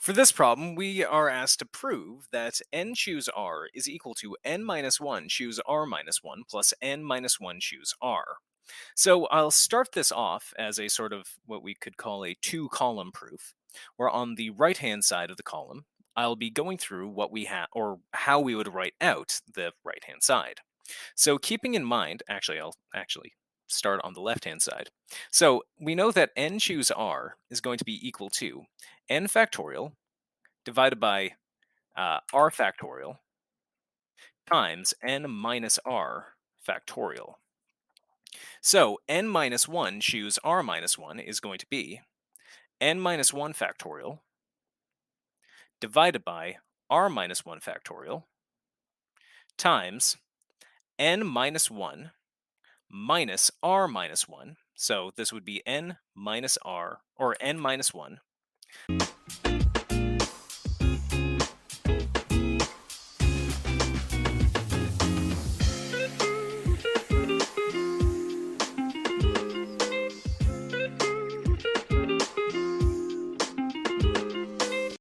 For this problem, we are asked to prove that n choose r is equal to n minus 1 choose r minus 1 plus n minus 1 choose r. So I'll start this off as a sort of what we could call a two-column proof, where on the right-hand side of the column, I'll be going through what we have or how we would write out the right-hand side. So keeping in mind, I'll start on the left-hand side. So we know that n choose r is going to be equal to n factorial divided by r factorial times n minus r factorial. So n minus 1 choose r minus 1 is going to be n minus 1 factorial divided by r minus 1 factorial times n minus 1 minus r minus 1. So this would be n minus r, or n minus 1,